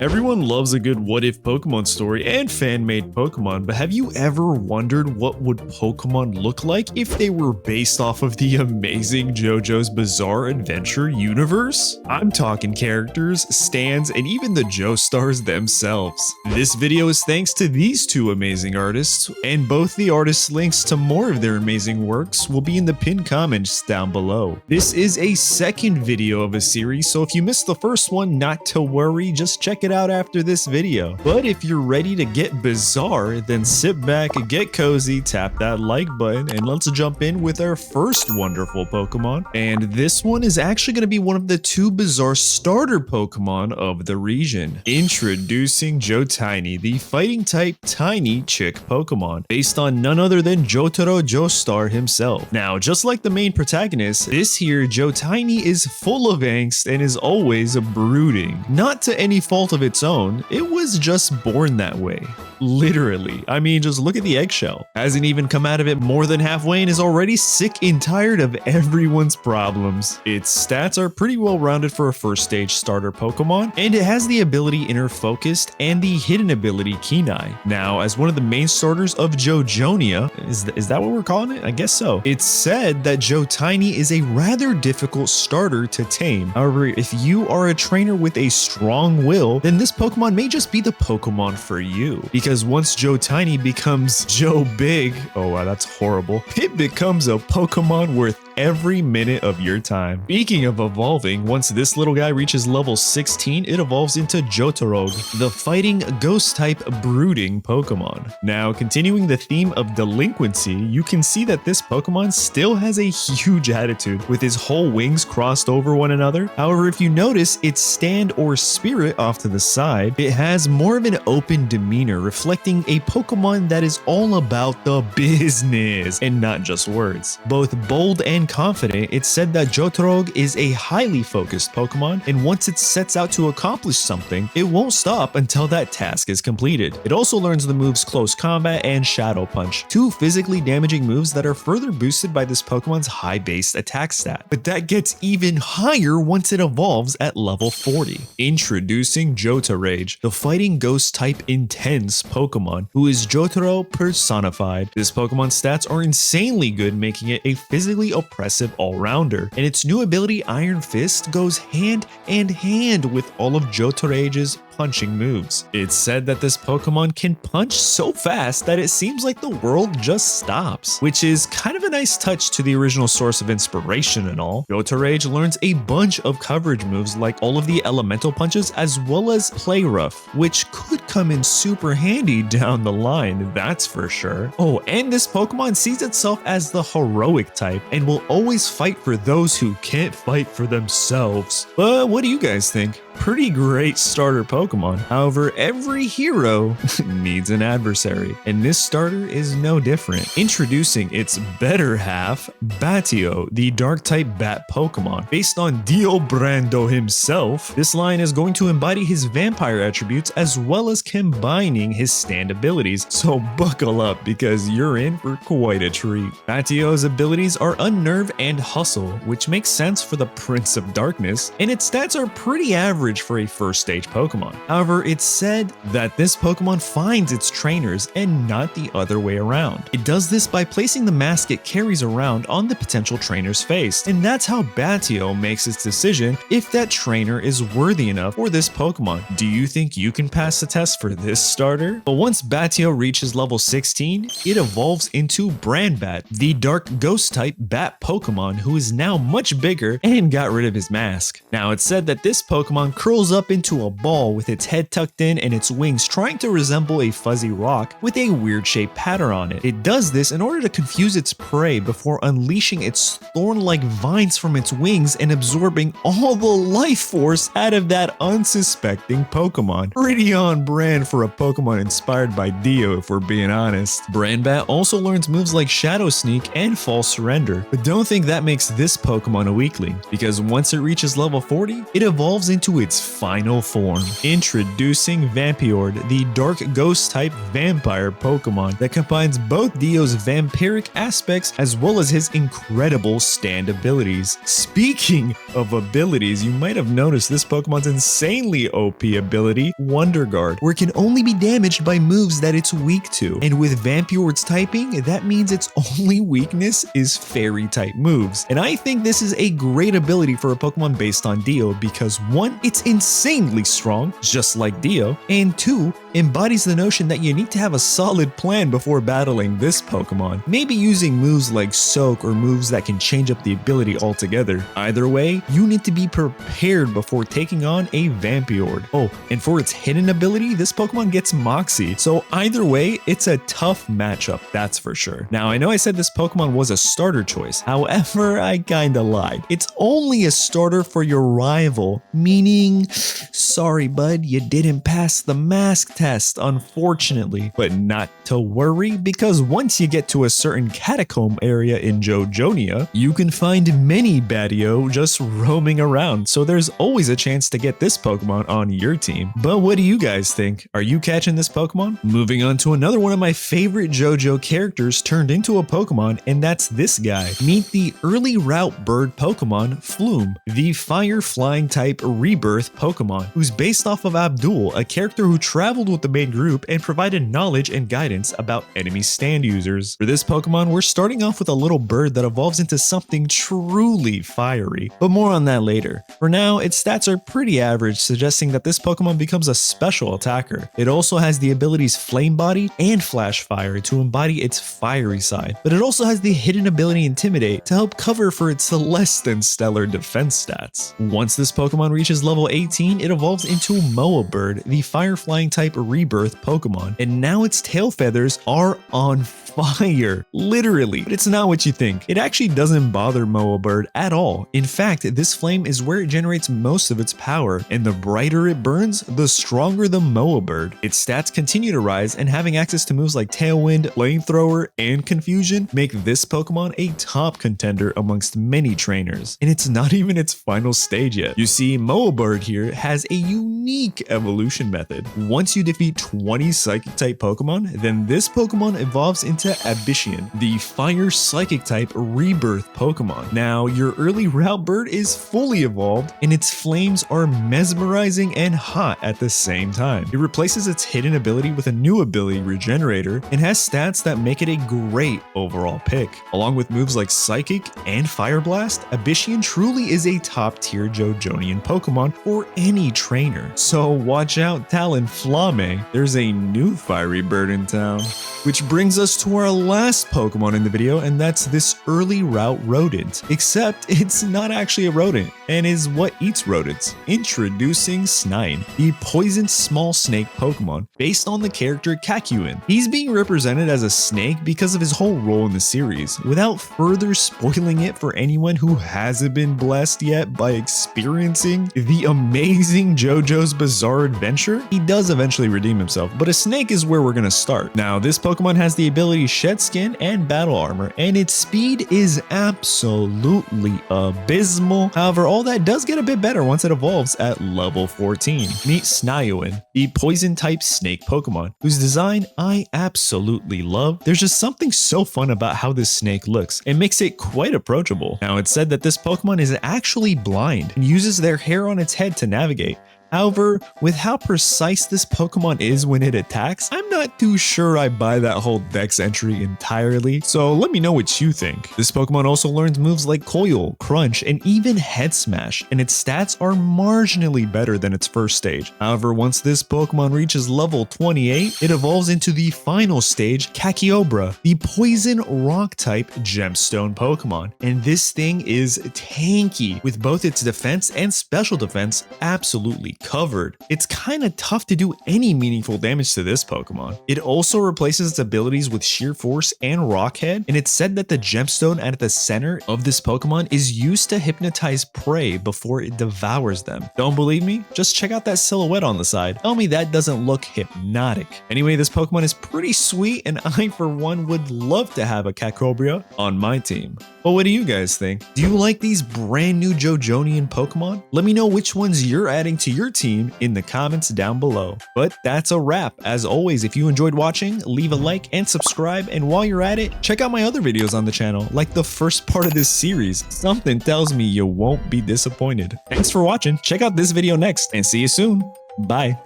Everyone loves a good what-if Pokemon story and fan-made Pokemon, but have you ever wondered what would Pokemon look like if they were based off of the amazing JoJo's Bizarre Adventure universe? I'm talking characters, stands, and even the Joestars themselves. This video is thanks to these two amazing artists, and both the artists' links to more of their amazing works will be in the pinned comments down below. This is a second video of a series, so if you missed the first one, not to worry, just check it out after this video. But if you're ready to get bizarre, then sit back, get cozy, tap that like button, and let's jump in with our first wonderful Pokemon. And this one is actually going to be one of the two bizarre starter Pokemon of the region. Introducing Jotiny, the fighting type tiny chick Pokemon, based on none other than Jotaro Joestar himself. Now, just like the main protagonist, this here Jotiny is full of angst and is always brooding. Not to any fault of its own, it was just born that way. Literally. I mean, just look at the eggshell. Hasn't even come out of it more than halfway and is already sick and tired of everyone's problems. Its stats are pretty well rounded for a first stage starter Pokemon, and it has the ability Inner Focused and the hidden ability Kenai. Now, as one of the main starters of Jojonia, is that what we're calling it? I guess so. It's said that Jotiny is a rather difficult starter to tame. However, if you are a trainer with a strong will, then this Pokemon may just be the Pokemon for you. Because once Jotiny becomes Joe Big, oh wow, that's horrible, it becomes a Pokemon worth every minute of your time. Speaking of evolving, once this little guy reaches level 16, it evolves into Jotaro, the fighting ghost type brooding Pokemon. Now, continuing the theme of delinquency, you can see that this Pokemon still has a huge attitude with his whole wings crossed over one another. However, if you notice its stand or spirit off to the side, it has more of an open demeanor, reflecting a Pokemon that is all about the business and not just words. Both bold and confident, it's said that Jotaro is a highly focused Pokemon, and once it sets out to accomplish something, it won't stop until that task is completed. It also learns the moves Close Combat and Shadow Punch, two physically damaging moves that are further boosted by this Pokemon's high base attack stat. But that gets even higher once it evolves at level 40. Introducing Jotarage, the fighting ghost type intense Pokemon, who is Jotaro personified. This Pokemon's stats are insanely good, making it a physically oppressive all-rounder, and its new ability Iron Fist goes hand in hand with all of Jotarage's punching moves. It's said that this Pokemon can punch so fast that it seems like the world just stops, which is kind of a nice touch to the original source of inspiration and all. Jotarage learns a bunch of coverage moves like all of the elemental punches as well as Play Rough, which could come in super handy down the line, that's for sure. Oh, and this Pokemon sees itself as the heroic type and will always fight for those who can't fight for themselves. But what do you guys think? Pretty great starter Pokemon. However, every hero needs an adversary, and this starter is no different. Introducing its better half, Batio, the dark type bat Pokemon. Based on Dio Brando himself, this line is going to embody his vampire attributes as well as combining his stand abilities, so buckle up because you're in for quite a treat. Batio's abilities are Unnerve and Hustle, which makes sense for the Prince of Darkness, and its stats are pretty average for a first stage Pokemon. However, it's said that this Pokemon finds its trainers and not the other way around. It does this by placing the mask it carries around on the potential trainer's face, and that's how Batio makes its decision if that trainer is worthy enough for this Pokemon. Do you think you can pass the test for this starter? But once Batio reaches level 16, it evolves into Branbat, the dark ghost type bat Pokemon who is now much bigger and got rid of his mask. Now, it's said that this Pokemon curls up into a ball with its head tucked in and its wings trying to resemble a fuzzy rock with a weird shaped pattern on it. It does this in order to confuse its prey before unleashing its thorn-like vines from its wings and absorbing all the life force out of that unsuspecting Pokemon. Pretty on brand for a Pokemon inspired by Dio, if we're being honest. Branbat also learns moves like Shadow Sneak and False Surrender, but don't think that makes this Pokemon a weakling, because once it reaches level 40, it evolves into its its final form. Introducing Vampyord, the dark ghost-type vampire Pokemon that combines both Dio's vampiric aspects as well as his incredible stand abilities. Speaking of abilities, you might have noticed this Pokemon's insanely OP ability, Wonder Guard, where it can only be damaged by moves that it's weak to. And with Vampyord's typing, that means its only weakness is fairy-type moves. And I think this is a great ability for a Pokemon based on Dio because 1, it's insanely strong, just like Dio, and 2, embodies the notion that you need to have a solid plan before battling this Pokemon. Maybe using moves like Soak or moves that can change up the ability altogether. Either way, you need to be prepared before taking on a Vampyord. Oh, and for its hidden ability, this Pokemon gets Moxie. So either way, it's a tough matchup, that's for sure. Now, I know I said this Pokemon was a starter choice. However, I kinda lied. It's only a starter for your rival, meaning, sorry bud, you didn't pass the mask test, unfortunately. But not to worry, because once you get to a certain catacomb area in Jojonia, you can find many Badio just roaming around, so there's always a chance to get this Pokemon on your team. But what do you guys think? Are you catching this Pokemon? Moving on to another one of my favorite JoJo characters turned into a Pokemon, and that's this guy. Meet the early route bird Pokemon, Flume, the fire flying type rebirth Pokemon, who's based off of Abdul, a character who traveled with the main group and provided knowledge and guidance about enemy stand users. For this Pokemon, we're starting off with a little bird that evolves into something truly fiery, but more on that later. For now, its stats are pretty average, suggesting that this Pokemon becomes a special attacker. It also has the abilities Flame Body and Flash Fire to embody its fiery side, but it also has the hidden ability Intimidate to help cover for its less than stellar defense stats. Once this Pokemon reaches level 18, it evolves into Moa Bird, the fire flying type rebirth Pokemon, and now its tail feathers are on fire, literally. But it's not what you think. It actually doesn't bother Moa Bird at all. In fact, this flame is where it generates most of its power, and the brighter it burns, the stronger the Moa Bird. Its stats continue to rise, and having access to moves like Tailwind, Flamethrower, and Confusion make this Pokemon a top contender amongst many trainers. And it's not even its final stage yet. You see, Moa Bird here has a unique evolution method. Once you defeat 20 Psychic-type Pokemon, then this Pokemon evolves into Abyshian, the fire Psychic type rebirth Pokemon. Now, your early route bird is fully evolved, and its flames are mesmerizing and hot at the same time. It replaces its hidden ability with a new ability, Regenerator, and has stats that make it a great overall pick. Along with moves like Psychic and Fire Blast, Abyshian truly is a top-tier Jojonian Pokemon for any trainer. So watch out, Talonflame. There's a new fiery bird in town. Which brings us to our last Pokemon in the video, and that's this early route rodent. Except it's not actually a rodent, and is what eats rodents. Introducing Snine, the poisoned small snake Pokemon, based on the character Kakyoin. He's being represented as a snake because of his whole role in the series. Without further spoiling it for anyone who hasn't been blessed yet by experiencing the amazing JoJo's Bizarre Adventure, he does eventually redeem himself, but a snake is where we're gonna start. Now, this Pokemon has the ability Shed Skin and Battle Armor, and its speed is absolutely abysmal. However, all that does get a bit better once it evolves at level 14. Meet Snioin, the poison-type snake Pokemon, whose design I absolutely love. There's just something so fun about how this snake looks. It makes it quite approachable. Now, it's said that this Pokemon is actually blind and uses their hair on its head to navigate. However, with how precise this Pokemon is when it attacks, I'm not too sure I buy that whole Dex entry entirely, so let me know what you think. This Pokemon also learns moves like Coil, Crunch, and even Head Smash, and its stats are marginally better than its first stage. However, once this Pokemon reaches level 28, it evolves into the final stage, Kakiobra, the poison rock type gemstone Pokemon. And this thing is tanky, with both its defense and special defense absolutely covered. It's kind of tough to do any meaningful damage to this Pokemon. It also replaces its abilities with Sheer Force and Rock Head, and it's said that the gemstone at the center of this Pokemon is used to hypnotize prey before it devours them. Don't believe me? Just check out that silhouette on the side. Tell me that doesn't look hypnotic. Anyway, this Pokemon is pretty sweet, and I for one would love to have a Cacobria on my team. But what do you guys think? Do you like these brand new Jojonian Pokemon? Let me know which ones you're adding to your team in the comments down below. But that's a wrap. As always, if you enjoyed watching, leave a like and subscribe, and while you're at it, check out my other videos on the channel, like the first part of this series. Something tells me you won't be disappointed. Thanks for watching, check out this video next, and see you soon. Bye.